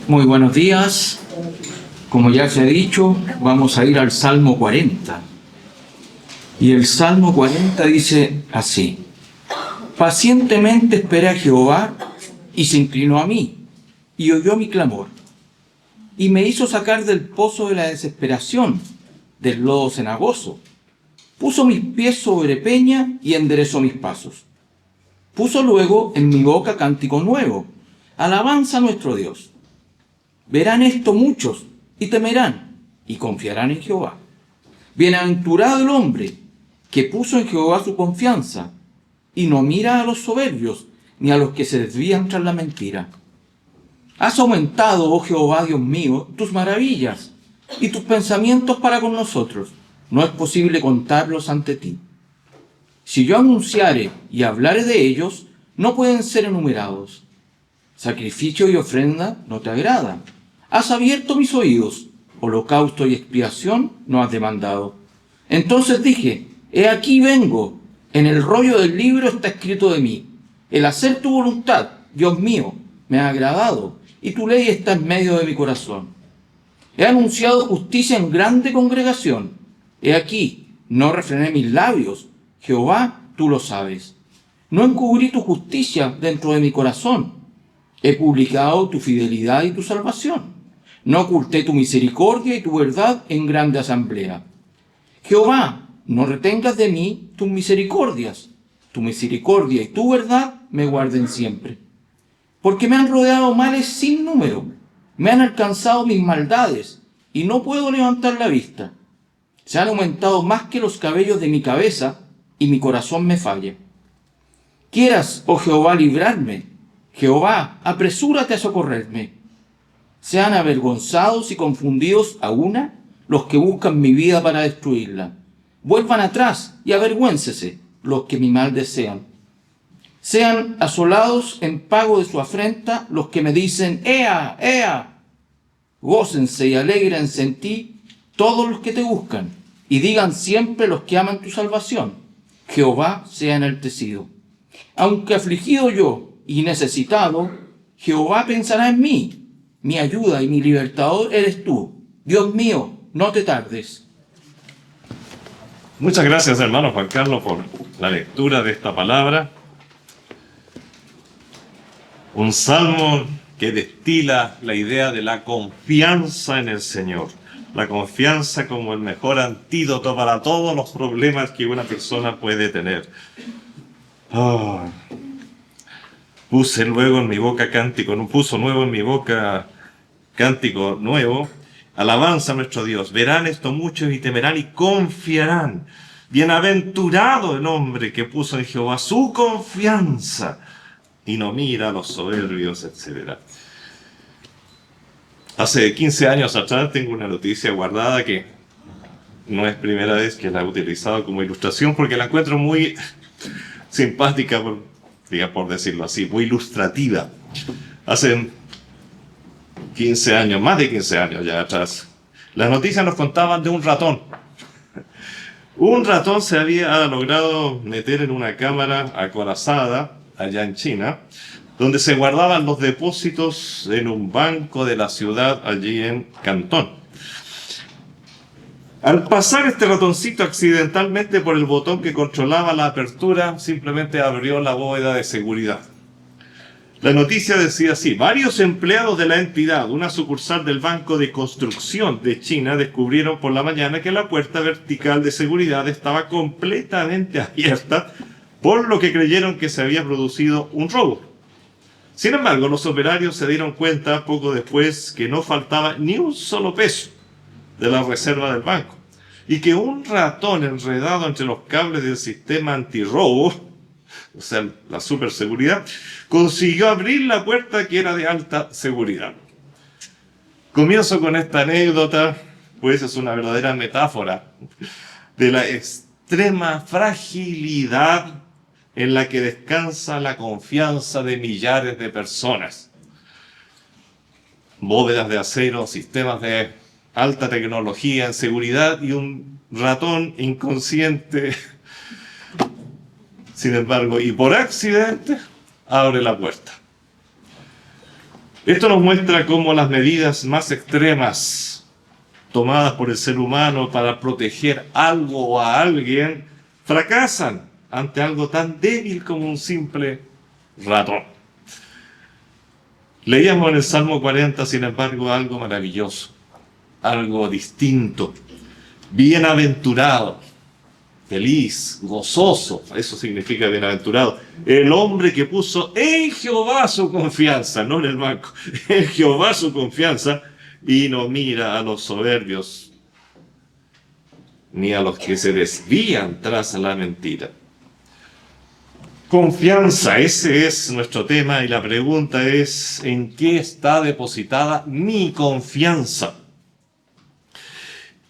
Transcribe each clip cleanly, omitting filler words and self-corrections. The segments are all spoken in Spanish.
Muy buenos días. Como ya se ha dicho, vamos a ir al Salmo 40. Y el Salmo 40 dice así: pacientemente esperé a Jehová y se inclinó a mí y oyó mi clamor y me hizo sacar del pozo de la desesperación, del lodo cenagoso. Puso mis pies sobre peña y enderezó mis pasos. Puso luego en mi boca cántico nuevo, alabanza a nuestro Dios. Verán esto muchos y temerán y confiarán en Jehová. Bienaventurado el hombre que puso en Jehová su confianza y no mira a los soberbios ni a los que se desvían tras la mentira. Has aumentado, oh Jehová, Dios mío, tus maravillas y tus pensamientos para con nosotros. No es posible contarlos ante ti. Si yo anunciare y hablare de ellos, no pueden ser enumerados. Sacrificio y ofrenda no te agradan. Has abierto mis oídos, holocausto y expiación no has demandado. Entonces dije: he aquí vengo, en el rollo del libro está escrito de mí. El hacer tu voluntad, Dios mío, me ha agradado, y tu ley está en medio de mi corazón. He anunciado justicia en grande congregación. He aquí, no refrené mis labios. Jehová, tú lo sabes. No encubrí tu justicia dentro de mi corazón. He publicado tu fidelidad y tu salvación. No oculté tu misericordia y tu verdad en grande asamblea. Jehová, no retengas de mí tus misericordias. Tu misericordia y tu verdad me guarden siempre. Porque me han rodeado males sin número. Me han alcanzado mis maldades y no puedo levantar la vista. Se han aumentado más que los cabellos de mi cabeza y mi corazón me falla. Quieras, oh Jehová, librarme. Jehová, apresúrate a socorrerme. Sean avergonzados y confundidos a una los que buscan mi vida para destruirla. Vuelvan atrás y avergüéncese los que mi mal desean. Sean asolados en pago de su afrenta los que me dicen: ¡Ea, ea! Gócense y alégrense en ti todos los que te buscan, y digan siempre los que aman tu salvación: Jehová sea enaltecido. Aunque afligido yo y necesitado, Jehová pensará en mí. Mi ayuda y mi libertador eres tú. Dios mío, no te tardes. Muchas gracias, hermano Juan Carlos, por la lectura de esta palabra. Un salmo que destila la idea de la confianza en el Señor. La confianza como el mejor antídoto para todos los problemas que una persona puede tener. Puso nuevo en mi boca cántico nuevo. Alabanza a nuestro Dios. Verán esto muchos y temerán y confiarán. Bienaventurado el hombre que puso en Jehová su confianza y no mira a los soberbios, etc. Hace 15 años atrás tengo una noticia guardada que no es primera vez que la he utilizado como ilustración porque la encuentro muy simpática, por decirlo así, muy ilustrativa. Hace 15 años, más de 15 años ya atrás, las noticias nos contaban de un ratón. Un ratón se había logrado meter en una cámara acorazada allá en China, donde se guardaban los depósitos en un banco de la ciudad allí en Cantón. Al pasar este ratoncito accidentalmente por el botón que controlaba la apertura, simplemente abrió la bóveda de seguridad. La noticia decía así: varios empleados de la entidad, una sucursal del Banco de Construcción de China, descubrieron por la mañana que la puerta vertical de seguridad estaba completamente abierta, por lo que creyeron que se había producido un robo. Sin embargo, los operarios se dieron cuenta poco después que no faltaba ni un solo peso de la reserva del banco y que un ratón enredado entre los cables del sistema antirrobo, o sea, la superseguridad, consiguió abrir la puerta que era de alta seguridad. Comienzo con esta anécdota, pues es una verdadera metáfora de la extrema fragilidad en la que descansa la confianza de millares de personas. Bóvedas de acero, sistemas de alta tecnología en seguridad y un ratón inconsciente, sin embargo, y por accidente, abre la puerta. Esto nos muestra cómo las medidas más extremas tomadas por el ser humano para proteger algo o a alguien fracasan ante algo tan débil como un simple ratón. Leíamos en el Salmo 40, sin embargo, algo maravilloso, algo distinto, bienaventurado, feliz, gozoso, eso significa bienaventurado. El hombre que puso en Jehová su confianza, no en el banco, en Jehová su confianza, y no mira a los soberbios, ni a los que se desvían tras la mentira. Confianza, ese es nuestro tema, y la pregunta es, ¿en qué está depositada mi confianza?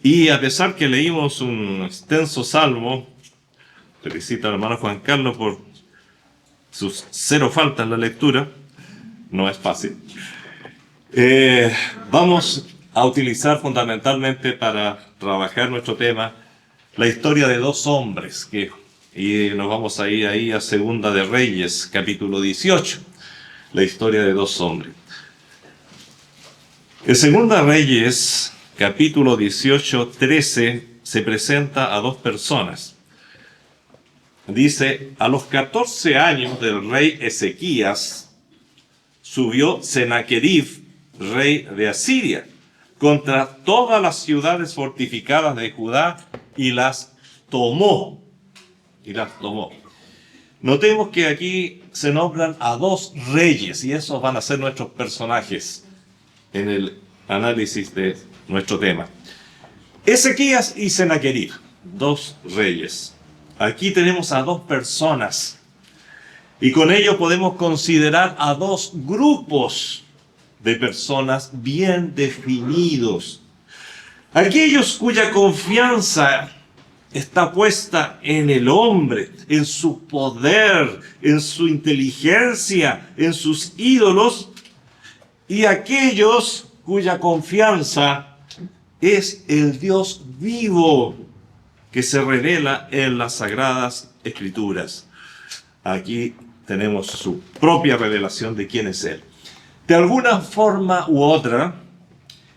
Y a pesar que leímos un extenso salmo, felicito al hermano Juan Carlos por sus 0 faltas en la lectura, no es fácil. Vamos a utilizar fundamentalmente para trabajar nuestro tema la historia de 2 hombres, y nos vamos a ir ahí a Segunda de Reyes, capítulo 18, la historia de 2 hombres. En Segunda de Reyes, capítulo 18, 13, se presenta a 2 personas. Dice, a los 14 años del rey Ezequías, subió Sennacherib, rey de Asiria, contra todas las ciudades fortificadas de Judá y las tomó. Notemos que aquí se nombran a 2 reyes, y esos van a ser nuestros personajes en el análisis de nuestro tema. Ezequías y Sennacherib, 2 reyes. Aquí tenemos a 2 personas, y con ello podemos considerar a 2 grupos de personas bien definidos. Aquellos cuya confianza está puesta en el hombre, en su poder, en su inteligencia, en sus ídolos, y aquellos cuya confianza es el Dios vivo que se revela en las Sagradas Escrituras. Aquí tenemos su propia revelación de quién es Él. De alguna forma u otra,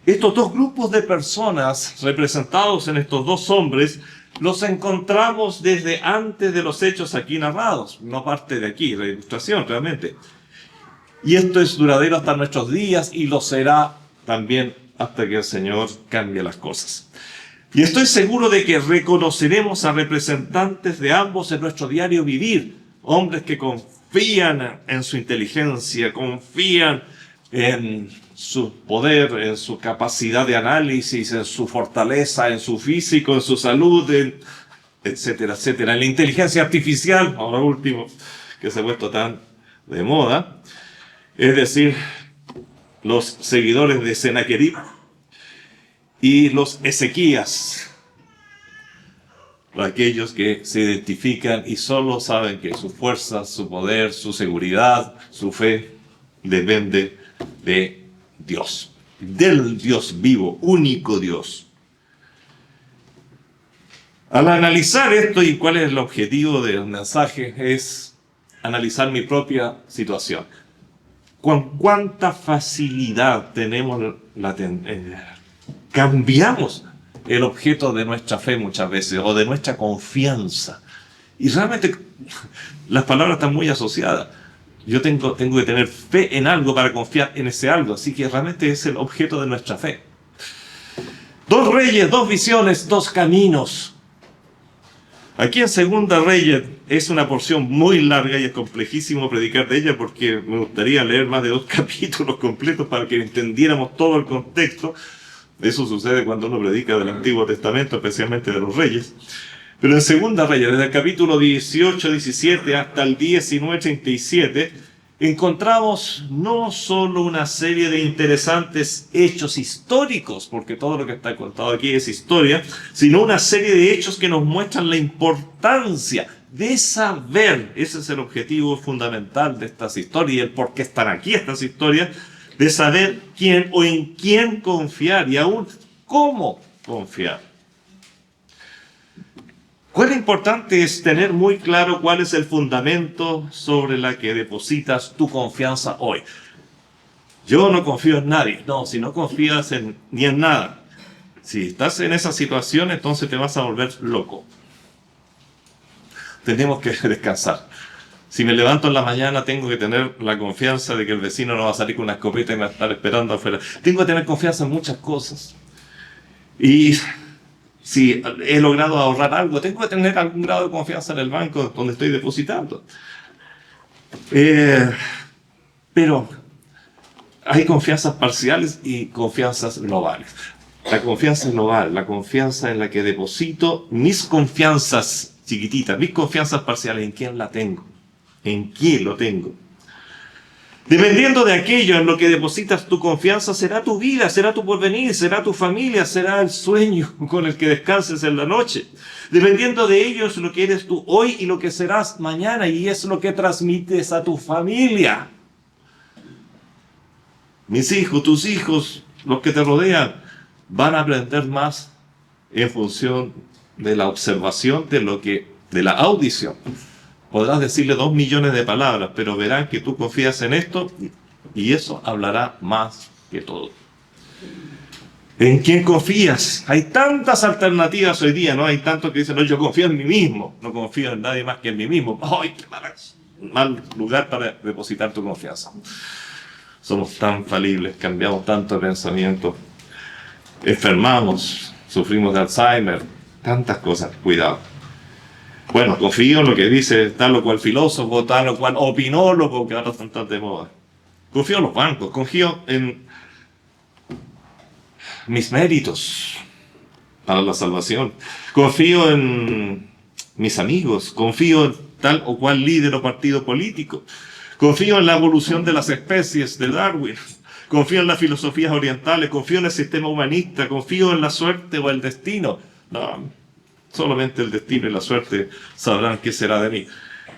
estos 2 grupos de personas representados en estos 2 hombres los encontramos desde antes de los hechos aquí narrados, no parte de aquí, la ilustración realmente. Y esto es duradero hasta nuestros días, y lo será también hasta que el Señor cambie las cosas. Y estoy seguro de que reconoceremos a representantes de ambos en nuestro diario vivir, hombres que confían en su inteligencia, confían en su poder, en su capacidad de análisis, en su fortaleza, en su físico, en su salud, etcétera, etcétera. En la inteligencia artificial, ahora último, que se ha puesto tan de moda, es decir, los seguidores de Sennacherib y los Ezequías, aquellos que se identifican y solo saben que su fuerza, su poder, su seguridad, su fe depende de Dios, del Dios vivo, único Dios. Al analizar esto, y cuál es el objetivo del mensaje, es analizar mi propia situación. Con cuánta facilidad cambiamos el objeto de nuestra fe muchas veces, o de nuestra confianza. Y realmente las palabras están muy asociadas. Yo tengo que tener fe en algo para confiar en ese algo, así que realmente es el objeto de nuestra fe. 2 reyes, 2 visiones, 2 caminos. Aquí en Segunda Reyes es una porción muy larga y es complejísimo predicar de ella, porque me gustaría leer más de 2 capítulos completos para que entendiéramos todo el contexto. Eso sucede cuando uno predica del Antiguo Testamento, especialmente de los reyes. Pero en Segunda Reyes, desde el capítulo 18, 17 hasta el 19, 37, encontramos no solo una serie de interesantes hechos históricos, porque todo lo que está contado aquí es historia, sino una serie de hechos que nos muestran la importancia de saber, ese es el objetivo fundamental de estas historias y el por qué están aquí estas historias, de saber quién o en quién confiar y aún cómo confiar. Cuán importante es tener muy claro cuál es el fundamento sobre la que depositas tu confianza hoy. Yo no confío en nadie. No, si no confías ni en nada, si estás en esa situación, entonces te vas a volver loco. Tenemos que descansar. Si me levanto en la mañana, tengo que tener la confianza de que el vecino no va a salir con una escopeta y me va a estar esperando afuera. Tengo que tener confianza en muchas cosas. Y si he logrado ahorrar algo, tengo que tener algún grado de confianza en el banco donde estoy depositando. Pero hay confianzas parciales y confianzas globales. La confianza global, la confianza en la que deposito mis confianzas chiquititas, mis confianzas parciales, ¿en quién la tengo? ¿En quién lo tengo? Dependiendo de aquello en lo que depositas tu confianza, será tu vida, será tu porvenir, será tu familia, será el sueño con el que descanses en la noche. Dependiendo de ello es lo que eres tú hoy y lo que serás mañana, y es lo que transmites a tu familia. Mis hijos, tus hijos, los que te rodean, van a aprender más en función de la observación de la audición. Podrás decirle 2 millones de palabras, pero verán que tú confías en esto y eso hablará más que todo. ¿En quién confías? Hay tantas alternativas hoy día, ¿no? Hay tantos que dicen, no, yo confío en mí mismo, no confío en nadie más que en mí mismo. ¡Ay, qué mal lugar para depositar tu confianza! Somos tan falibles, cambiamos tanto de pensamiento, enfermamos, sufrimos de Alzheimer, tantas cosas, cuidado. Bueno, confío en lo que dice tal o cual filósofo, tal o cual opinólogo, que ahora están tan de moda. Confío en los bancos, confío en mis méritos para la salvación. Confío en mis amigos, confío en tal o cual líder o partido político. Confío en la evolución de las especies de Darwin. Confío en las filosofías orientales, confío en el sistema humanista, confío en la suerte o el destino. No, solamente el destino y la suerte sabrán qué será de mí.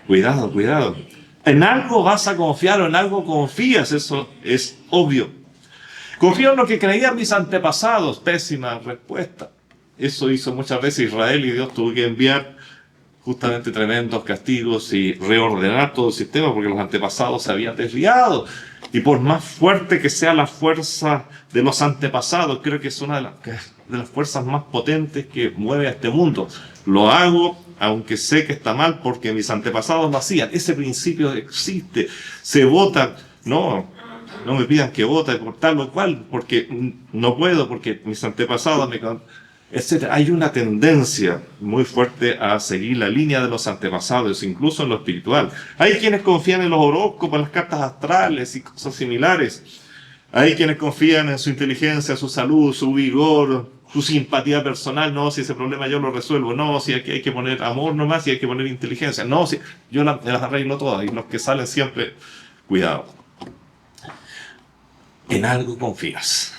Cuidado, cuidado. En algo vas a confiar o en algo confías, eso es obvio. Confío en lo que creían mis antepasados. Pésima respuesta. Eso hizo muchas veces Israel y Dios tuvo que enviar justamente tremendos castigos y reordenar todo el sistema porque los antepasados se habían desviado. Y por más fuerte que sea la fuerza de los antepasados, creo que es una de las fuerzas más potentes que mueve a este mundo. Lo hago aunque sé que está mal porque mis antepasados lo hacían. Ese principio existe. Se vota. No me pidan que vote por tal o cual porque no puedo, porque mis antepasados etc. Hay una tendencia muy fuerte a seguir la línea de los antepasados, incluso en lo espiritual. Hay quienes confían en los horóscopos, en las cartas astrales y cosas similares. Hay quienes confían en su inteligencia, su salud, su vigor, su simpatía personal. No, si ese problema yo lo resuelvo. No, si aquí hay que poner amor nomás, si hay que poner inteligencia. No, si yo las arreglo todas. Y los que salen siempre, cuidado. En algo confías.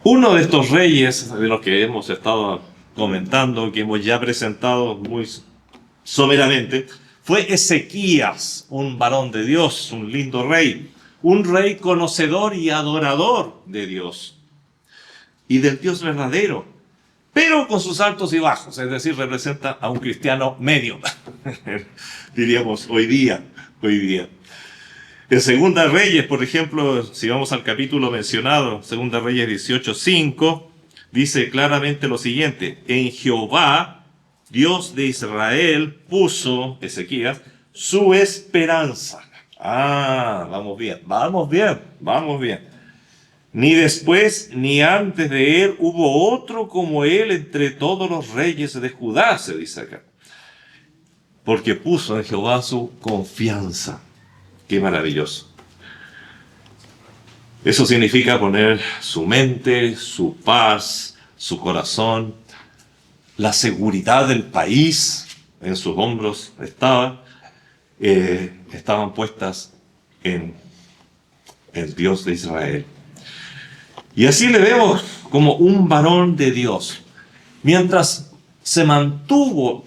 Uno de estos reyes de los que hemos estado comentando, que hemos ya presentado muy someramente, fue Ezequías, un varón de Dios, un lindo rey, un rey conocedor y adorador de Dios y del Dios verdadero, pero con sus altos y bajos, es decir, representa a un cristiano medio, diríamos hoy día. En Segunda Reyes, por ejemplo, si vamos al capítulo mencionado, Segunda Reyes 18:5, dice claramente lo siguiente: en Jehová, Dios de Israel, puso, Ezequías, su esperanza. Vamos bien. Ni después ni antes de él hubo otro como él entre todos los reyes de Judá, se dice acá. Porque puso en Jehová su confianza. Qué maravilloso. Eso significa poner su mente, su paz, su corazón, la seguridad del país en sus hombros estaban puestas en el Dios de Israel. Y así le vemos como un varón de Dios. Mientras se mantuvo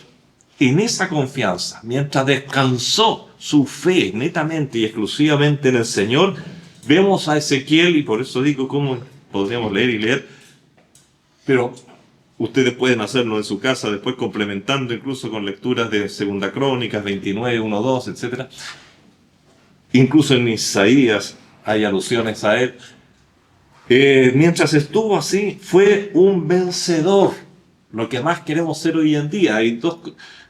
en esa confianza, mientras descansó su fe netamente y exclusivamente en el Señor, vemos a Ezequiel, y por eso digo cómo podríamos leer y leer, pero ustedes pueden hacerlo en su casa, después complementando incluso con lecturas de Segunda Crónicas, 29, 1, 2, etc. Incluso en Isaías, hay alusiones a él. Mientras estuvo así, fue un vencedor, lo que más queremos ser hoy en día. Hay dos,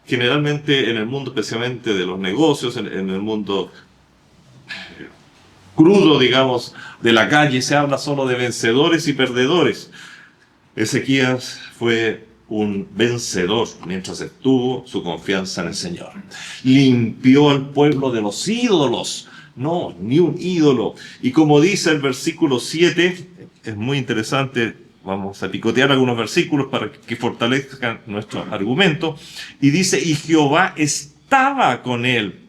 generalmente en el mundo, especialmente de los negocios, en el mundo crudo, digamos, de la calle, se habla solo de vencedores y perdedores. Ezequías fue un vencedor mientras estuvo su confianza en el Señor. Limpió al pueblo de los ídolos. No, ni un ídolo. Y como dice el versículo 7, es muy interesante, vamos a picotear algunos versículos para que fortalezcan nuestro argumento. Y dice, y Jehová estaba con él,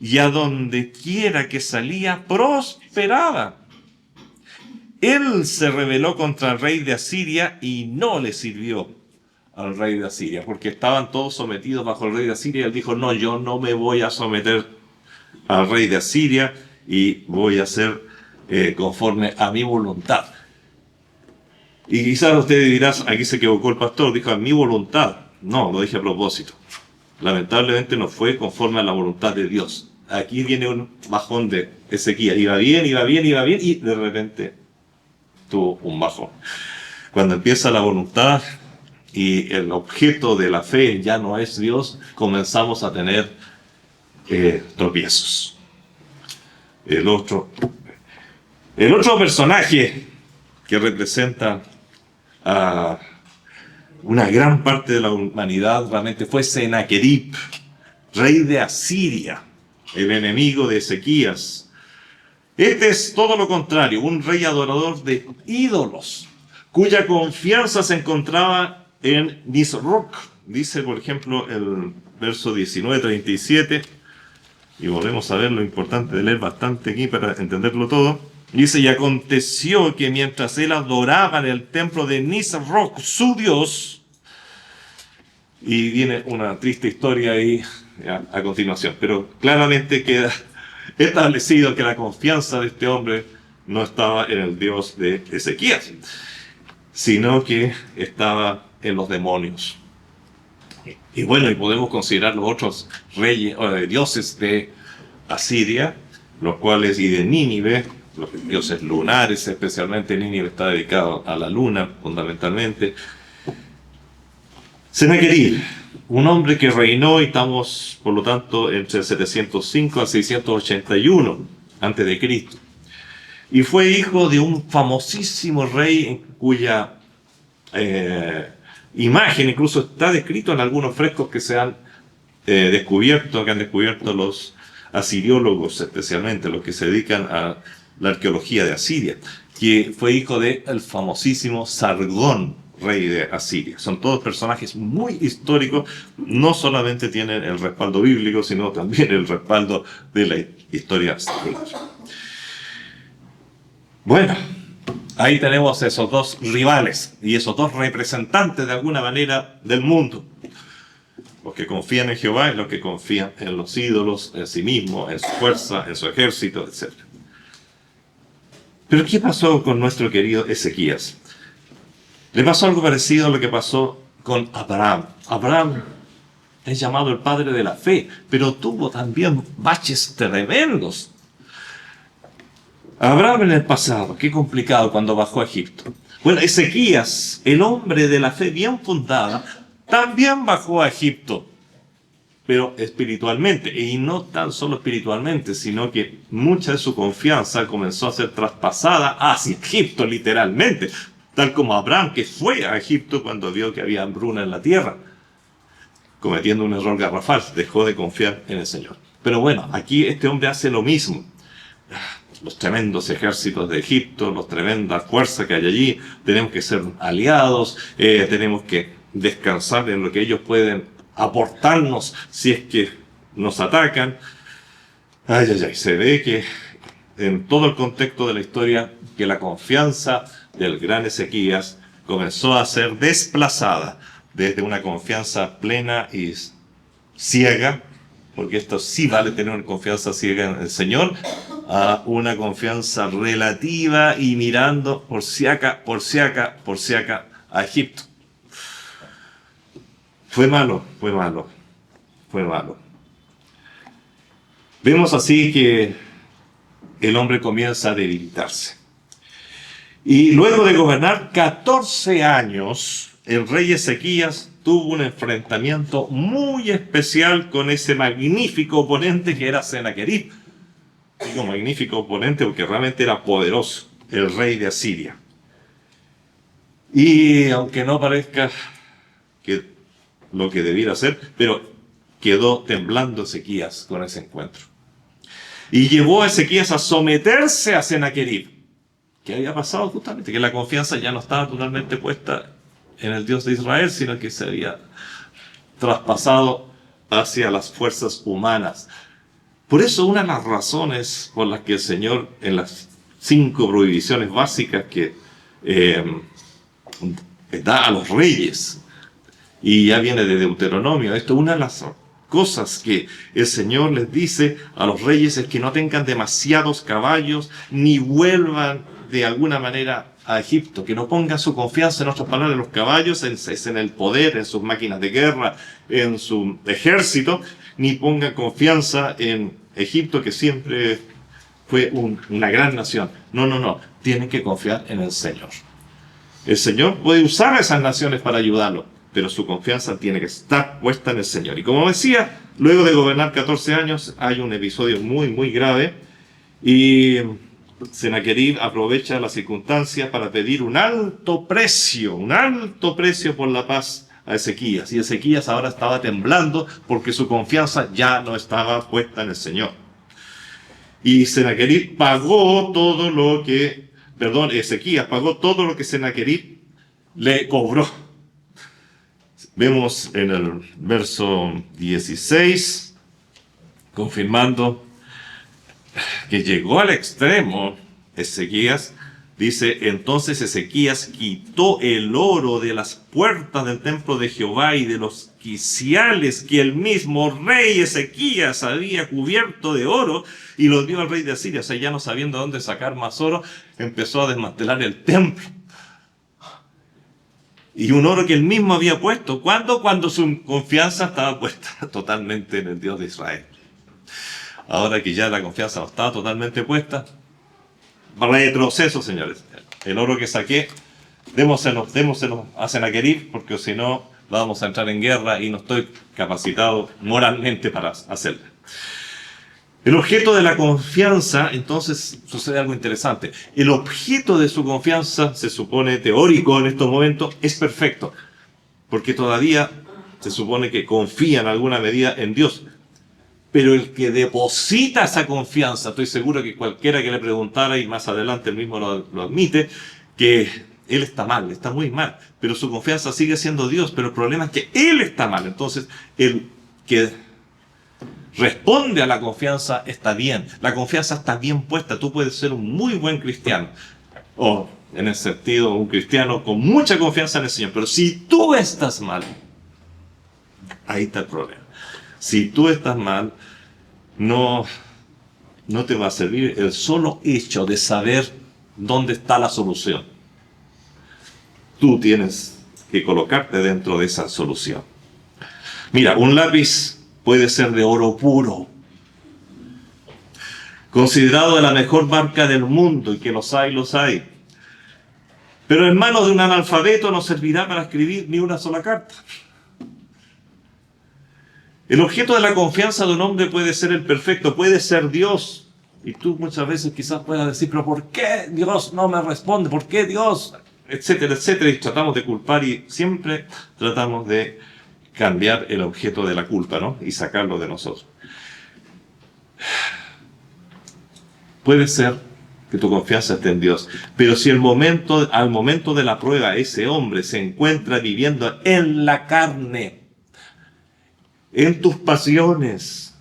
y a donde quiera que salía, prosperaba. Él se rebeló contra el rey de Asiria y no le sirvió al rey de Asiria, porque estaban todos sometidos bajo el rey de Asiria. Y él dijo, no, yo no me voy a someter al rey de Asiria y voy a hacer conforme a mi voluntad. Y quizás usted dirá, aquí se equivocó el pastor, dijo a mi voluntad. No, lo dije a propósito. Lamentablemente no fue conforme a la voluntad de Dios. Aquí viene un bajón de Ezequías. Iba bien, iba bien, iba bien, y de repente tuvo un bajón. Cuando empieza la voluntad y el objeto de la fe ya no es Dios, comenzamos a tener tropiezos. El otro personaje que representa a una gran parte de la humanidad realmente fue Senaquerib, rey de Asiria, el enemigo de Ezequías. Este es todo lo contrario, un rey adorador de ídolos, cuya confianza se encontraba en Nisroch. Dice, por ejemplo, el verso 19-37, y volvemos a ver lo importante de leer bastante aquí para entenderlo todo. Dice, y aconteció que mientras él adoraba en el templo de Nisroch, su Dios, y viene una triste historia ahí a continuación, pero claramente queda establecido que la confianza de este hombre no estaba en el Dios de Ezequías, sino que estaba en los demonios. Y bueno, y podemos considerar los otros reyes o dioses de Asiria, los cuales, y de Nínive, los dioses lunares, especialmente Nínive está dedicado a la luna, fundamentalmente. Senaquerib, un hombre que reinó, y estamos, por lo tanto, entre 705 a 681 antes de Cristo. Y fue hijo de un famosísimo rey cuya imagen incluso está descrito en algunos frescos que se han descubierto, que han descubierto los asiriólogos, especialmente los que se dedican a la arqueología de Asiria, que fue hijo del famosísimo Sargón, rey de Asiria. Son todos personajes muy históricos, no solamente tienen el respaldo bíblico, sino también el respaldo de la historia secular. Bueno, ahí tenemos esos dos rivales y esos dos representantes de alguna manera del mundo. Los que confían en Jehová y los que confían en los ídolos, en sí mismos, en su fuerza, en su ejército, etc. Pero ¿qué pasó con nuestro querido Ezequías? Le pasó algo parecido a lo que pasó con Abraham. Abraham es llamado el padre de la fe, pero tuvo también baches tremendos. Abraham en el pasado, qué complicado cuando bajó a Egipto. Bueno, Ezequías, el hombre de la fe bien fundada, también bajó a Egipto, pero espiritualmente, y no tan solo espiritualmente, sino que mucha de su confianza comenzó a ser traspasada hacia Egipto, literalmente, tal como Abraham, que fue a Egipto cuando vio que había hambruna en la tierra, cometiendo un error garrafal, dejó de confiar en el Señor. Pero bueno, aquí este hombre hace lo mismo. Los tremendos ejércitos de Egipto, las tremendas fuerzas que hay allí, tenemos que ser aliados, tenemos que descansar en lo que ellos pueden aportarnos si es que nos atacan. Se ve que en todo el contexto de la historia, que la confianza del gran Ezequías comenzó a ser desplazada desde una confianza plena y ciega, porque esto sí vale tener una confianza ciega en el Señor, a una confianza relativa y mirando por si acá a Egipto. Fue malo. Vemos así que el hombre comienza a debilitarse. Y luego de gobernar 14 años, el rey Ezequías tuvo un enfrentamiento muy especial con ese magnífico oponente que era Sennacherib. Digo magnífico oponente porque realmente era poderoso, el rey de Asiria. Y aunque no parezca que lo que debiera ser, pero quedó temblando Ezequías con ese encuentro. Y llevó a Ezequías a someterse a Sennacherib. ¿Qué había pasado justamente? Que la confianza ya no estaba totalmente puesta en el Dios de Israel, sino que se había traspasado hacia las fuerzas humanas. Por eso una de las razones por las que el Señor, en las 5 prohibiciones básicas que da a los reyes, y ya viene de Deuteronomio, esto es una de las cosas que el Señor les dice a los reyes es que no tengan demasiados caballos, ni vuelvan de alguna manera a Egipto, que no pongan su confianza, en otras palabras, en los caballos, en el poder, en sus máquinas de guerra, en su ejército, ni pongan confianza en Egipto, que siempre fue una gran nación. No, tienen que confiar en el Señor. El Señor puede usar a esas naciones para ayudarlo, pero su confianza tiene que estar puesta en el Señor. Y como decía, luego de gobernar 14 años, hay un episodio muy grave, y Sennacherib aprovecha la circunstancia para pedir un alto precio por la paz a Ezequías. Y Ezequías ahora estaba temblando porque su confianza ya no estaba puesta en el Señor. Y Ezequías pagó todo lo que Sennacherib le cobró. Vemos en el verso 16, confirmando que llegó al extremo, Ezequías, dice, entonces Ezequías quitó el oro de las puertas del templo de Jehová y de los quiciales que el mismo rey Ezequías había cubierto de oro y los dio al rey de Asiria. O sea, ya no sabiendo dónde sacar más oro, empezó a desmantelar el templo. Y un oro que él mismo había puesto. ¿Cuándo? Cuando su confianza estaba puesta totalmente en el Dios de Israel. Ahora que ya la confianza no estaba totalmente puesta, retroceso, señores. El oro que saqué, démoselo a Sennacherib, porque si no, vamos a entrar en guerra y no estoy capacitado moralmente para hacerlo. El objeto de la confianza, entonces, sucede algo interesante. El objeto de su confianza, se supone teórico en estos momentos, es perfecto, porque todavía se supone que confía en alguna medida en Dios. Pero el que deposita esa confianza, estoy seguro que cualquiera que le preguntara, y más adelante él mismo lo admite, que él está mal, está muy mal, pero su confianza sigue siendo Dios, pero el problema es que él está mal. Entonces, el que responde a la confianza está bien, la confianza está bien puesta. Tú puedes ser un muy buen cristiano, o en el sentido, un cristiano con mucha confianza en el Señor, pero si tú estás mal, ahí está el problema. Si tú estás mal, no te va a servir el solo hecho de saber dónde está la solución. Tú tienes que colocarte dentro de esa solución. Mira, un lápiz puede ser de oro puro, considerado de la mejor marca del mundo, y que los hay. Pero en manos de un analfabeto no servirá para escribir ni una sola carta. El objeto de la confianza de un hombre puede ser el perfecto, puede ser Dios. Y tú muchas veces quizás puedas decir, pero ¿por qué Dios no me responde? ¿Por qué Dios? Etcétera, etcétera. Y tratamos de culpar y siempre tratamos de cambiar el objeto de la culpa, ¿no? Y sacarlo de nosotros. Puede ser que tu confianza esté en Dios, pero si al momento de la prueba ese hombre se encuentra viviendo en la carne, en tus pasiones,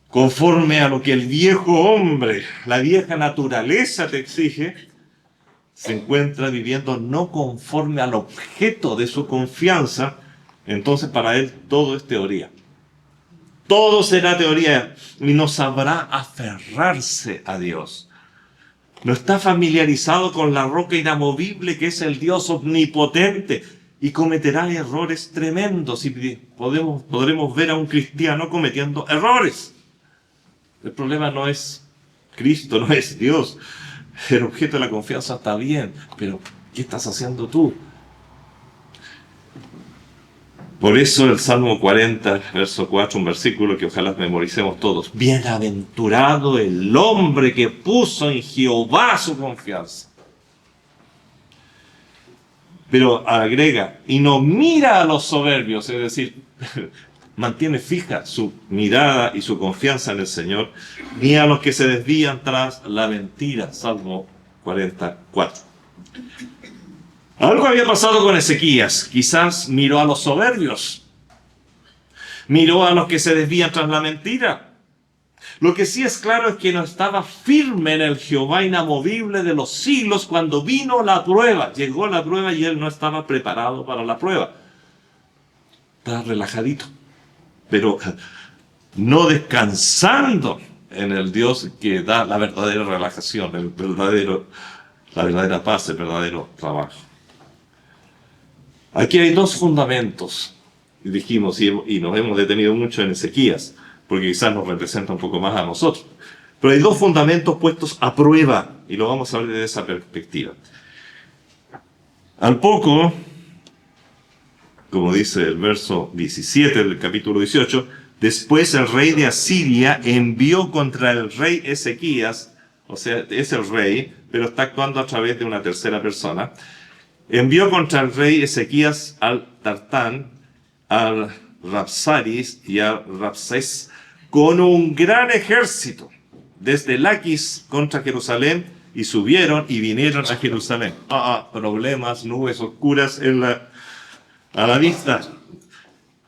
conforme a lo que el viejo hombre, la vieja naturaleza te exige, se encuentra viviendo no conforme al objeto de su confianza, entonces para él todo es teoría. Todo será teoría y no sabrá aferrarse a Dios. No está familiarizado con la roca inamovible que es el Dios omnipotente, y cometerá errores tremendos, y podremos ver a un cristiano cometiendo errores. El problema no es Cristo no es Dios. El objeto de la confianza está bien, pero ¿qué estás haciendo tú? Por eso el Salmo 40, verso 4, un versículo que ojalá memoricemos todos. Bienaventurado el hombre que puso en Jehová su confianza. Pero agrega, y no mira a los soberbios, es decir, mantiene fija su mirada y su confianza en el Señor, ni a los que se desvían tras la mentira. Salmo 44. Algo había pasado con Ezequías. Quizás miró a los soberbios, miró a los que se desvían tras la mentira. Lo que sí es claro es que no estaba firme en el Jehová inamovible de los siglos cuando vino la prueba. Llegó la prueba y él no estaba preparado para la prueba. Estaba relajadito, pero no descansando en el Dios que da la verdadera relajación, la verdadera paz, el verdadero trabajo. Aquí hay dos fundamentos, dijimos, y nos hemos detenido mucho en Ezequías, porque quizás nos representa un poco más a nosotros. Pero hay dos fundamentos puestos a prueba, y lo vamos a ver desde esa perspectiva. Al poco, como dice el verso 17 del capítulo 18, después el rey de Asiria envió contra el rey Ezequías, o sea, es el rey, pero está actuando a través de una tercera persona, envió contra el rey Ezequías al Tartán, al Rabsaris y al Rabsés con un gran ejército desde Laquis contra Jerusalén y subieron y vinieron a Jerusalén. Problemas, nubes oscuras a la vista.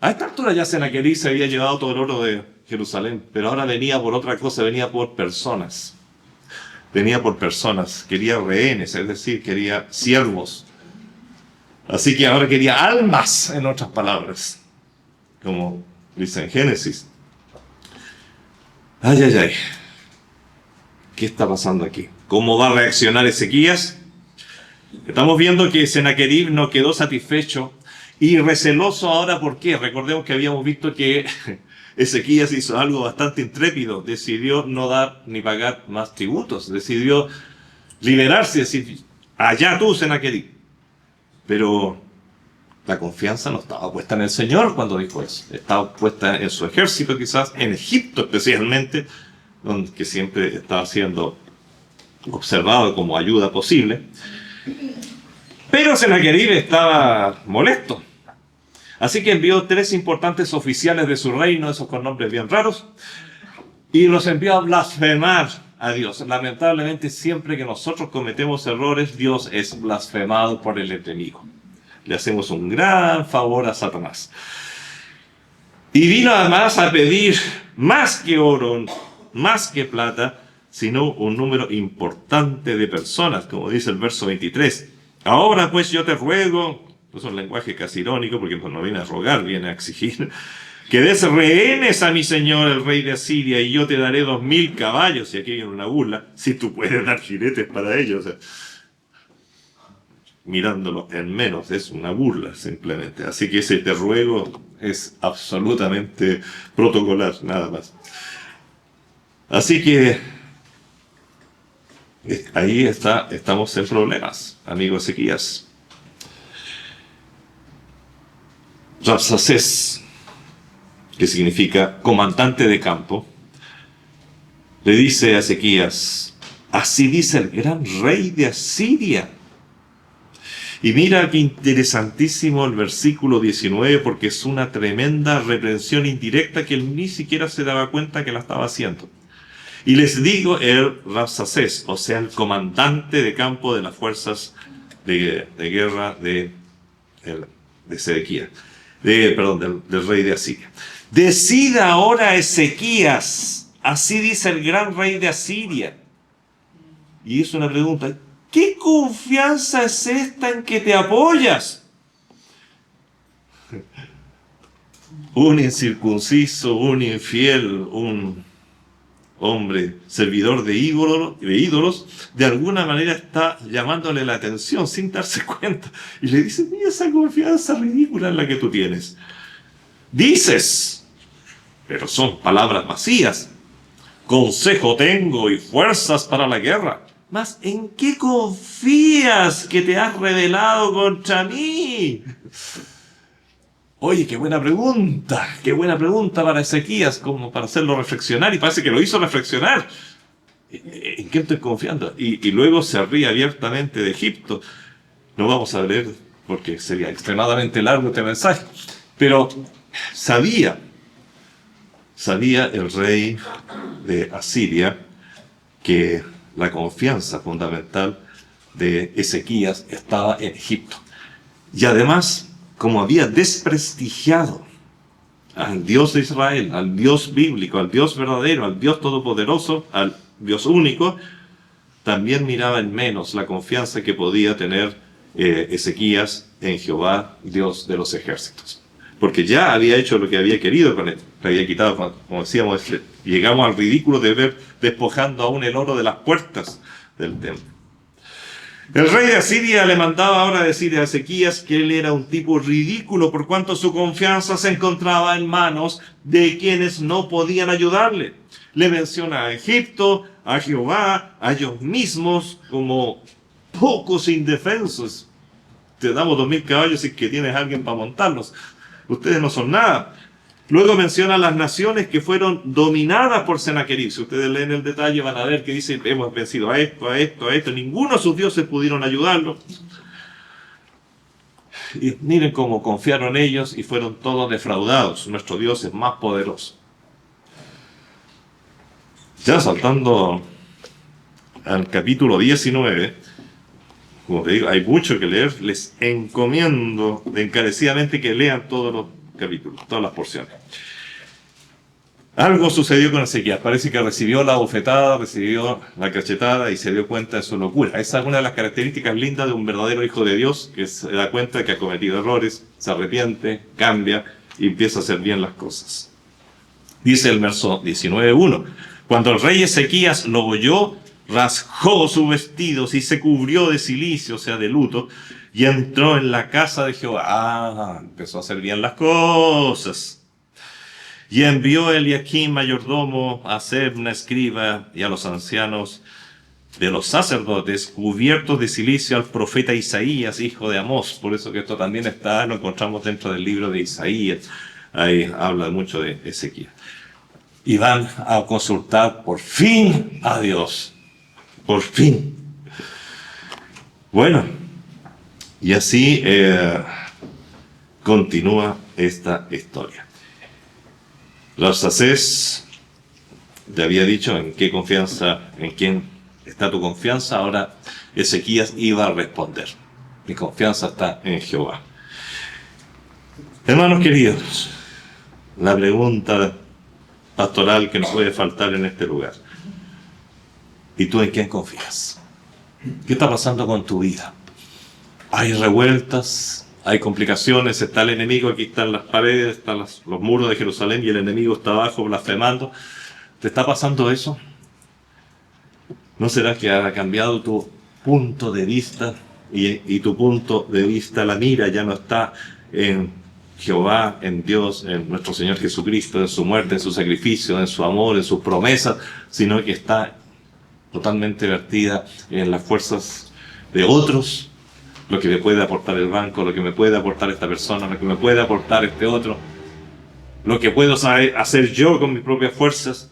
A esta altura ya Senaquerib se había llevado todo el oro de Jerusalén, pero ahora venía por otra cosa, venía por personas. Venía por personas, quería rehenes, es decir, quería siervos. Así que ahora quería almas, en otras palabras, como dice en Génesis. Ay. ¿Qué está pasando aquí? ¿Cómo va a reaccionar Ezequías? Estamos viendo que Senaquerib no quedó satisfecho y receloso ahora. ¿Por qué? Recordemos que habíamos visto que Ezequías hizo algo bastante intrépido. Decidió no dar ni pagar más tributos. Decidió liberarse y decir, allá tú, Senaquerib. Pero la confianza no estaba puesta en el Señor cuando dijo eso. Estaba puesta en su ejército, quizás, en Egipto especialmente, que siempre estaba siendo observado como ayuda posible. Pero Senaquerib estaba molesto. Así que envió 3 importantes oficiales de su reino, esos con nombres bien raros, y los envió a blasfemar a Dios. Lamentablemente, siempre que nosotros cometemos errores, Dios es blasfemado por el enemigo. Le hacemos un gran favor a Satanás. Y vino además a pedir más que oro, más que plata, sino un número importante de personas, como dice el verso 23. Ahora pues yo te ruego, es un lenguaje casi irónico, porque no viene a rogar, viene a exigir, que des rehenes a mi señor, el rey de Asiria, y yo te daré 2000 caballos, y aquí viene una burla, si tú puedes dar jinetes para ellos. O sea, mirándolo en menos, es una burla simplemente. Así que ese te ruego es absolutamente protocolar, nada más. Así que ahí estamos en problemas, amigo Ezequías. Rabsacés, que significa comandante de campo, le dice a Ezequías, así dice el gran rey de Asiria. Y mira qué interesantísimo el versículo 19, porque es una tremenda reprensión indirecta que él ni siquiera se daba cuenta que la estaba haciendo. Y les digo, el Rabsacés, o sea, el comandante de campo de las fuerzas de guerra de Sedequías, del rey de Asiria. Decida ahora Ezequías, así dice el gran rey de Asiria. Y es una pregunta, ¿qué confianza es esta en que te apoyas? Un incircunciso, un infiel, un hombre servidor de ídolos, de alguna manera está llamándole la atención sin darse cuenta. Y le dice, mira esa confianza ridícula en la que tú tienes. Dices, pero son palabras vacías. consejo tengo y fuerzas para la guerra. Mas ¿en qué confías que te has rebelado contra mí? Oye, qué buena pregunta para Ezequías, como para hacerlo reflexionar, y parece que lo hizo reflexionar. ¿En qué estoy confiando? Y luego se ríe abiertamente de Egipto. No vamos a leer porque sería extremadamente largo este mensaje, pero sabía el rey de Asiria que la confianza fundamental de Ezequías estaba en Egipto. Y además, como había desprestigiado al Dios de Israel, al Dios bíblico, al Dios verdadero, al Dios todopoderoso, al Dios único, también miraba en menos la confianza que podía tener Ezequías en Jehová, Dios de los ejércitos. Porque ya había hecho lo que había querido con él. Le había quitado, como decíamos, llegamos al ridículo de ver despojando aún el oro de las puertas del templo. El rey de Asiria le mandaba ahora decir a Ezequías que él era un tipo ridículo por cuanto su confianza se encontraba en manos de quienes no podían ayudarle. Le menciona a Egipto, a Jehová, a ellos mismos como pocos indefensos. Te damos 2000 caballos y que tienes a alguien para montarlos. Ustedes no son nada. Luego menciona las naciones que fueron dominadas por Senaquerib. Si ustedes leen el detalle van a ver que dice, hemos vencido a esto, a esto, a esto. Ninguno de sus dioses pudieron ayudarlo. Y miren cómo confiaron ellos y fueron todos defraudados. Nuestro Dios es más poderoso. Ya saltando al capítulo 19, como te digo, hay mucho que leer. Les encomiendo encarecidamente que lean todos los capítulos, todas las porciones. Algo sucedió con Ezequías. Parece que recibió la bofetada, recibió la cachetada y se dio cuenta de su locura. Esa es una de las características lindas de un verdadero hijo de Dios, que se da cuenta de que ha cometido errores, se arrepiente, cambia y empieza a hacer bien las cosas. Dice el verso 19:1: cuando el rey Ezequías lo oyó, rasgó sus vestidos y se cubrió de cilicio, o sea, de luto, y entró en la casa de Jehová. Empezó a hacer bien las cosas. Y envió a Eliaquim, mayordomo, a Sebna, escriba, y a los ancianos de los sacerdotes, cubiertos de cilicio, al profeta Isaías, hijo de Amós. Por eso que esto también lo encontramos dentro del libro de Isaías. Ahí habla mucho de Ezequías. Y van a consultar por fin a Dios. Por fin. Bueno, y así continúa esta historia. Rabsacés te había dicho en qué confianza, en quién está tu confianza. Ahora Ezequías iba a responder: mi confianza está en Jehová. Hermanos queridos, la pregunta pastoral que no puede faltar en este lugar: ¿y tú en quién confías? ¿Qué está pasando con tu vida? Hay revueltas, hay complicaciones, está el enemigo, aquí están las paredes, están los muros de Jerusalén y el enemigo está abajo blasfemando. ¿Te está pasando eso? ¿No será que ha cambiado tu punto de vista y tu punto de vista, la mira ya no está en Jehová, en Dios, en nuestro Señor Jesucristo, en su muerte, en su sacrificio, en su amor, en sus promesas, sino que está totalmente vertida en las fuerzas de otros? Lo que me puede aportar el banco, lo que me puede aportar esta persona, lo que me puede aportar este otro, lo que puedo hacer yo con mis propias fuerzas.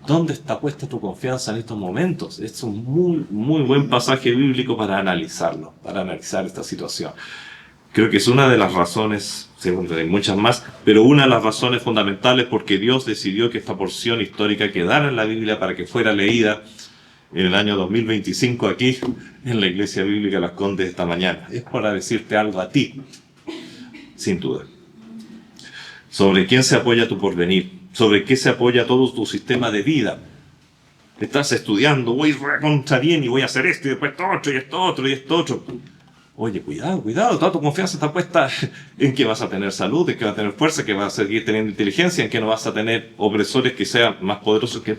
¿Dónde está puesta tu confianza en estos momentos? Es un muy buen pasaje bíblico para analizarlo, para analizar esta situación. Creo que es una de las razones, según hay muchas más, pero una de las razones fundamentales porque Dios decidió que esta porción histórica quedara en la Biblia para que fuera leída en el año 2025 aquí en la Iglesia Bíblica Las Condes esta mañana. Es para decirte algo a ti, sin duda. ¿Sobre quién se apoya tu porvenir? ¿Sobre qué se apoya todo tu sistema de vida? Estás estudiando, voy recontra bien y voy a hacer esto y después esto otro y esto otro y esto otro. Oye, cuidado, toda tu confianza está puesta en que vas a tener salud, en que vas a tener fuerza, que vas a seguir teniendo inteligencia, en que no vas a tener opresores que sean más poderosos que...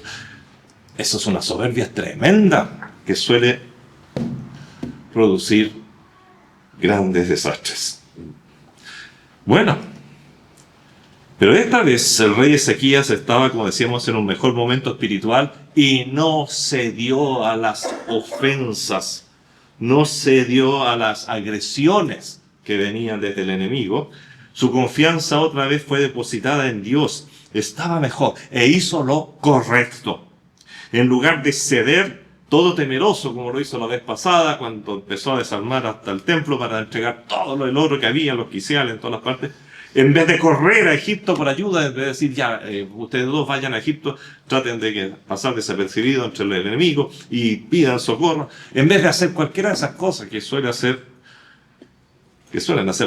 Eso es una soberbia tremenda que suele producir grandes desastres. Bueno, Pero esta vez el rey Ezequías estaba, como decíamos, en un mejor momento espiritual y no cedió a las ofensas, no cedió a las agresiones que venían desde el enemigo. Su confianza otra vez fue depositada en Dios. Estaba mejor e hizo lo correcto. En lugar de ceder, todo temeroso, como lo hizo la vez pasada, cuando empezó a desarmar hasta el templo para entregar todo el oro que había, los quiciales en todas las partes, en vez de correr a Egipto por ayuda, en vez de decir, ya, ustedes dos vayan a Egipto, traten de pasar desapercibidos entre el enemigo y pidan socorro, en vez de hacer cualquiera de esas cosas que suelen hacer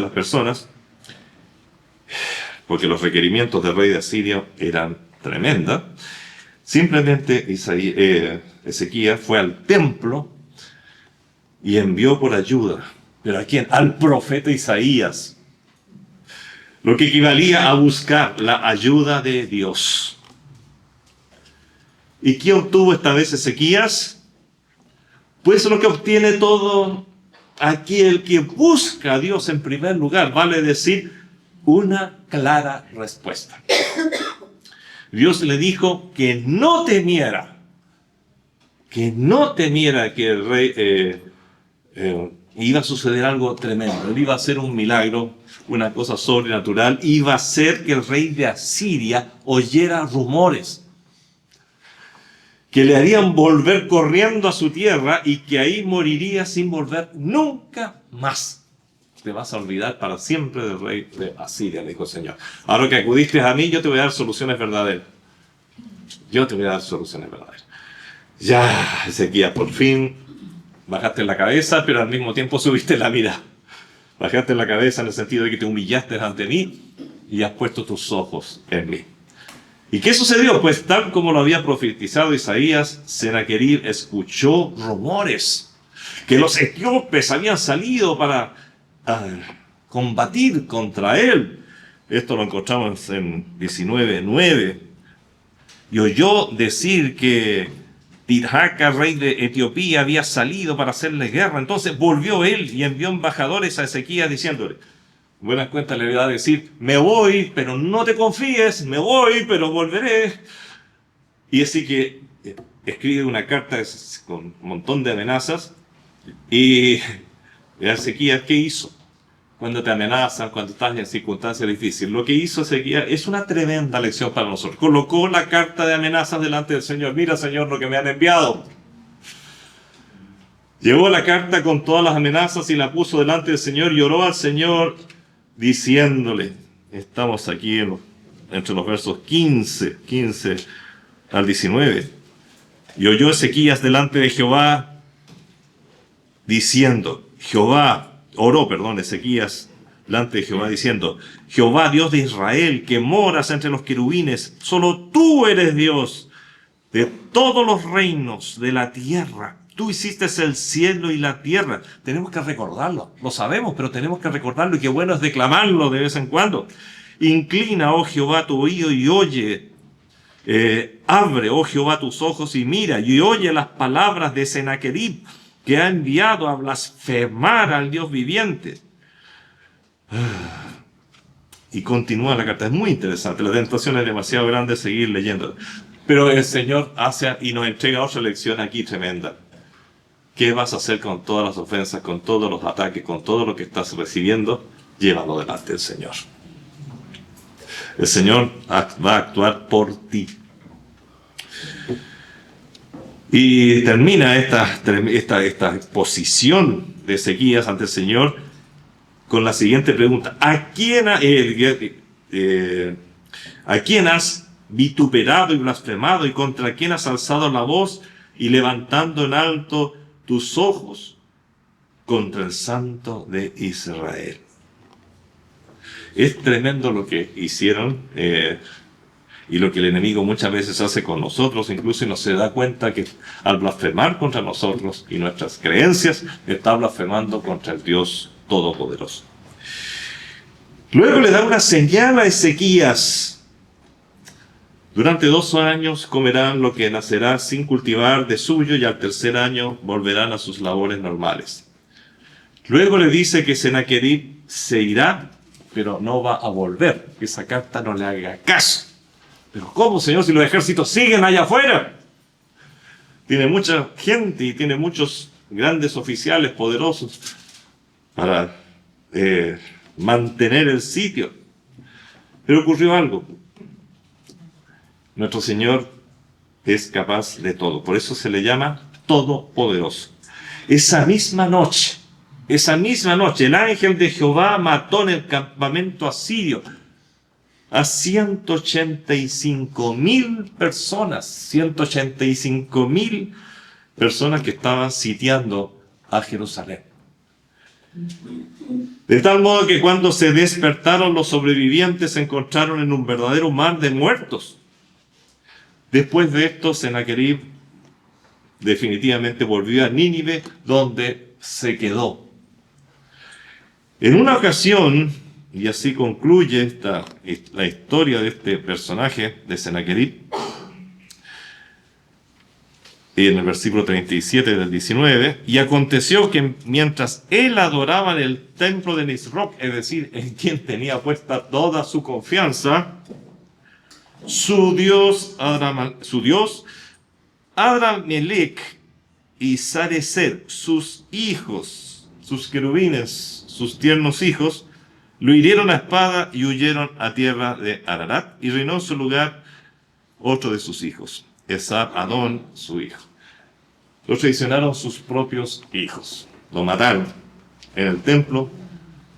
las personas, porque los requerimientos del rey de Asiria eran tremendos, simplemente Ezequías fue al templo y envió por ayuda. ¿Pero a quién? Al profeta Isaías. Lo que equivalía a buscar la ayuda de Dios. ¿Y qué obtuvo esta vez Ezequías? Pues lo que obtiene todo aquel que busca a Dios en primer lugar, vale decir, una clara respuesta. Dios le dijo que no temiera que el rey iba a suceder algo tremendo. Él iba a hacer un milagro, una cosa sobrenatural, iba a hacer que el rey de Asiria oyera rumores que le harían volver corriendo a su tierra y que ahí moriría sin volver nunca más. Te vas a olvidar para siempre del rey de Asiria, le dijo el Señor. Ahora que acudiste a mí, yo te voy a dar soluciones verdaderas. Yo te voy a dar soluciones verdaderas. Ya, Ezequías, por fin bajaste la cabeza, pero al mismo tiempo subiste la mirada. Bajaste la cabeza en el sentido de que te humillaste ante mí y has puesto tus ojos en mí. ¿Y qué sucedió? Pues tal como lo había profetizado Isaías, Sennacherib escuchó rumores que los etíopes habían salido para combatir contra él. Esto lo encontramos en 19:9. Y oyó decir que Tirhaka, rey de Etiopía, había salido para hacerle guerra. Entonces volvió él y envió embajadores a Ezequías diciéndole, buenas cuentas le va a decir, me voy, pero no te confíes, me voy, pero volveré. Y así que escribe una carta con un montón de amenazas. Y Ezequías, ¿qué hizo? Cuando te amenazan, cuando estás en circunstancias difíciles. Lo que hizo Ezequías es una tremenda lección para nosotros. Colocó la carta de amenazas delante del Señor. Mira, Señor, lo que me han enviado. Llevó la carta con todas las amenazas y la puso delante del Señor y oró al Señor diciéndole, estamos aquí entre los versos 15 al 19. Y oyó Ezequías delante de Jehová diciendo, Ezequías delante de Jehová diciendo, Jehová, Dios de Israel, que moras entre los querubines, solo tú eres Dios de todos los reinos de la tierra. Tú hiciste el cielo y la tierra. Tenemos que recordarlo. Lo sabemos, pero tenemos que recordarlo y qué bueno es declamarlo de vez en cuando. Inclina, oh Jehová, tu oído y oye. Abre, oh Jehová, tus ojos y mira y oye las palabras de Sennacherib, que ha enviado a blasfemar al Dios viviente. Y continúa la carta. Es muy interesante. La tentación es demasiado grande seguir leyendo. Pero el Señor hace y nos entrega otra lección aquí tremenda. ¿Qué vas a hacer con todas las ofensas, con todos los ataques, con todo lo que estás recibiendo? Llévalo delante del Señor. El Señor va a actuar por ti. Y termina esta exposición de Ezequías ante el Señor con la siguiente pregunta. ¿A quién has vituperado y blasfemado y contra quién has alzado la voz y levantando en alto tus ojos? Contra el Santo de Israel. Es tremendo lo que hicieron y lo que el enemigo muchas veces hace con nosotros, incluso no se da cuenta que al blasfemar contra nosotros y nuestras creencias, está blasfemando contra el Dios Todopoderoso. Luego le da una señal a Ezequías. Durante 2 años comerán lo que nacerá sin cultivar de suyo y al tercer año volverán a sus labores normales. Luego le dice que Sennacherib se irá, pero no va a volver. Que esa carta no le haga caso. Pero ¿cómo, Señor, si los ejércitos siguen allá afuera? Tiene mucha gente y tiene muchos grandes oficiales poderosos para mantener el sitio. Pero ocurrió algo. Nuestro Señor es capaz de todo. Por eso se le llama Todopoderoso. Esa misma noche, el ángel de Jehová mató en el campamento asirio a 185.000 personas. 185.000 personas que estaban sitiando a Jerusalén. De tal modo que cuando se despertaron los sobrevivientes se encontraron en un verdadero mar de muertos. Después de esto, Sennacherib definitivamente volvió a Nínive, donde se quedó. En una ocasión, y así concluye la historia de este personaje de Sennacherib, en el versículo 37 del 19, y aconteció que mientras él adoraba en el templo de Nisroch, es decir, en quien tenía puesta toda su confianza, su dios Adramelech y Sarecer, sus hijos, sus querubines, sus tiernos hijos, lo hirieron a espada y huyeron a tierra de Ararat, y reinó en su lugar otro de sus hijos, Esar-Adón, su hijo. Lo traicionaron sus propios hijos. Lo mataron en el templo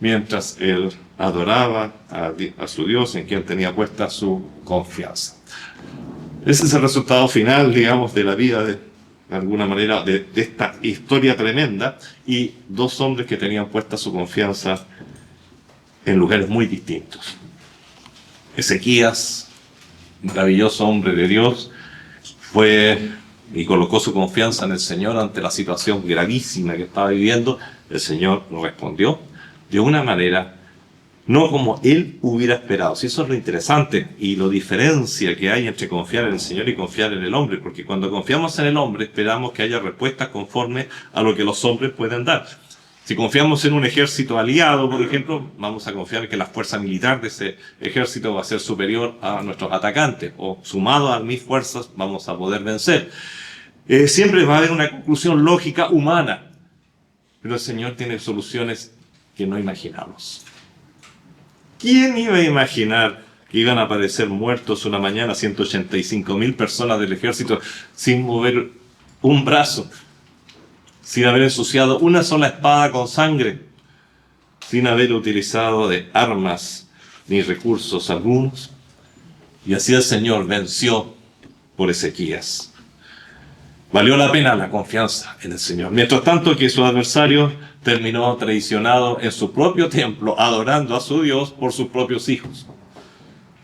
mientras él adoraba a su Dios en quien tenía puesta su confianza. Ese es el resultado final, digamos, de la vida de alguna manera, de esta historia tremenda, y dos hombres que tenían puesta su confianza en lugares muy distintos. Ezequías, maravilloso hombre de Dios, fue y colocó su confianza en el Señor ante la situación gravísima que estaba viviendo. El Señor respondió de una manera no como él hubiera esperado. Si eso es lo interesante y lo diferencia que hay entre confiar en el Señor y confiar en el hombre, porque cuando confiamos en el hombre esperamos que haya respuestas conforme a lo que los hombres pueden dar. Si confiamos en un ejército aliado, por ejemplo, vamos a confiar en que la fuerza militar de ese ejército va a ser superior a nuestros atacantes, o sumado a mis fuerzas vamos a poder vencer. Siempre va a haber una conclusión lógica humana, pero el Señor tiene soluciones que no imaginamos. ¿Quién iba a imaginar que iban a aparecer muertos una mañana 185.000 personas del ejército sin mover un brazo, sin haber ensuciado una sola espada con sangre, sin haber utilizado de armas ni recursos algunos? Y así el Señor venció por Ezequías. Valió la pena la confianza en el Señor. Mientras tanto que su adversario terminó traicionado en su propio templo, adorando a su Dios por sus propios hijos.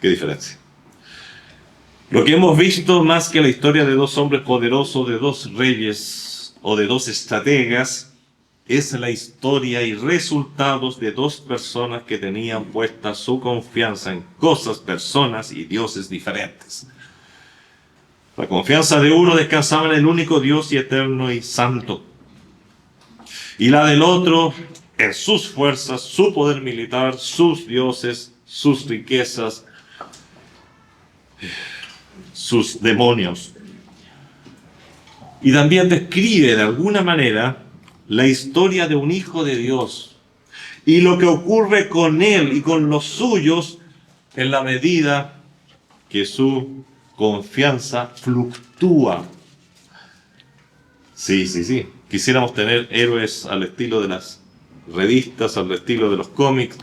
¿Qué diferencia? Lo que hemos visto más que la historia de dos hombres poderosos, de dos reyes o de dos estrategas, es la historia y resultados de dos personas que tenían puesta su confianza en cosas, personas y dioses diferentes. La confianza de uno descansaba en el único Dios y eterno y santo, y la del otro en sus fuerzas, su poder militar, sus dioses, sus riquezas, sus demonios. Y también describe de alguna manera la historia de un hijo de Dios y lo que ocurre con él y con los suyos en la medida que su confianza fluctúa. Sí. Quisiéramos tener héroes al estilo de las revistas, al estilo de los cómics,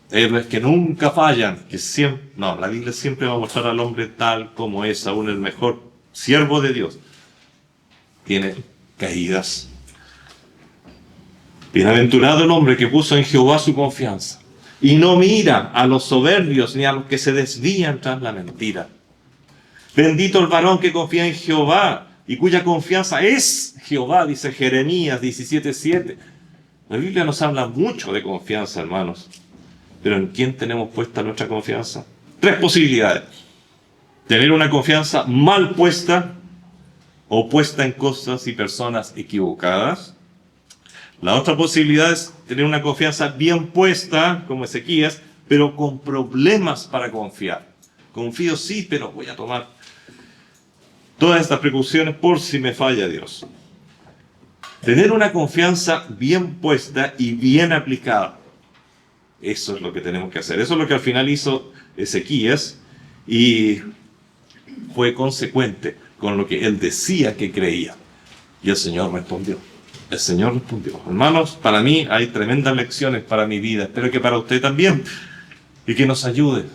héroes que nunca fallan, que siempre... No, la Biblia siempre va a mostrar al hombre tal como es, aún el mejor siervo de Dios tiene caídas. Bienaventurado el hombre que puso en Jehová su confianza y no mira a los soberbios ni a los que se desvían tras la mentira. Bendito el varón que confía en Jehová y cuya confianza es Jehová, dice Jeremías 17:7. La Biblia nos habla mucho de confianza, hermanos. Pero ¿en quién tenemos puesta nuestra confianza? Tres posibilidades. Tener una confianza mal puesta o puesta en cosas y personas equivocadas. La otra posibilidad es tener una confianza bien puesta, como Ezequías, pero con problemas para confiar. Confío sí, pero voy a tomar todas estas precauciones por si me falla Dios. Tener una confianza bien puesta y bien aplicada. Eso es lo que tenemos que hacer. Eso es lo que al final hizo Ezequías y fue consecuente con lo que él decía que creía. Y el Señor respondió. El Señor respondió. Hermanos, para mí hay tremendas lecciones para mi vida. Espero que para usted también. Y que nos ayude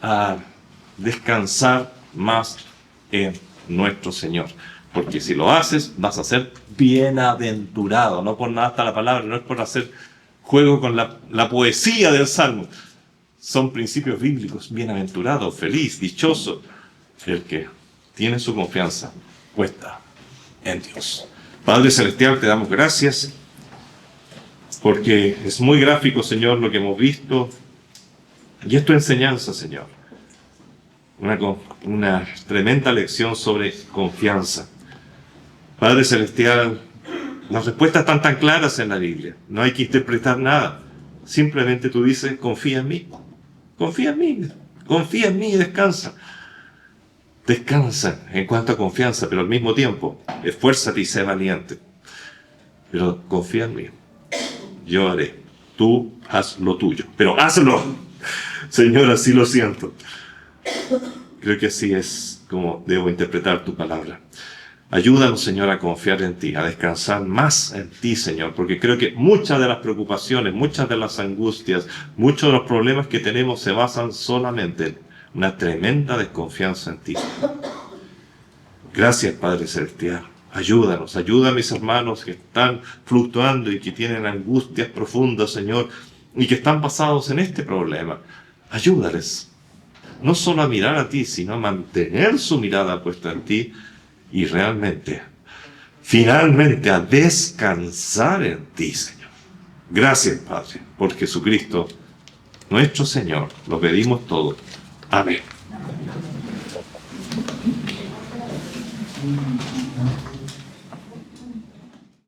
a descansar más en nuestro Señor. Porque si lo haces, vas a ser bienaventurado. No por nada está la palabra, no es por hacer juego con la poesía del Salmo. Son principios bíblicos. Bienaventurado, feliz, dichoso, el que tiene su confianza puesta en Dios. Padre Celestial, te damos gracias porque es muy gráfico, Señor, lo que hemos visto. Y es tu enseñanza, Señor. Una tremenda lección sobre confianza. Padre Celestial, las respuestas están tan claras en la Biblia. No hay que interpretar nada. Simplemente tú dices, confía en mí. Confía en mí. Confía en mí y descansa. Descansa en cuanto a confianza, pero al mismo tiempo, esfuérzate y sé valiente. Pero confía en mí. Yo haré. Tú haz lo tuyo. Pero hazlo. Señor, así lo siento. Creo que así es como debo interpretar tu palabra. Ayúdanos, Señor, a confiar en ti, a descansar más en ti, Señor, porque creo que muchas de las preocupaciones, muchas de las angustias, muchos de los problemas que tenemos se basan solamente en una tremenda desconfianza en ti. Gracias, Padre Celestial. Ayúdanos, ayuda a mis hermanos que están fluctuando y que tienen angustias profundas, Señor, y que están basados en este problema. Ayúdales, no solo a mirar a ti, sino a mantener su mirada puesta en ti y realmente, finalmente, a descansar en ti, Señor. Gracias, Padre, por Jesucristo, nuestro Señor. Lo pedimos todo. Amén.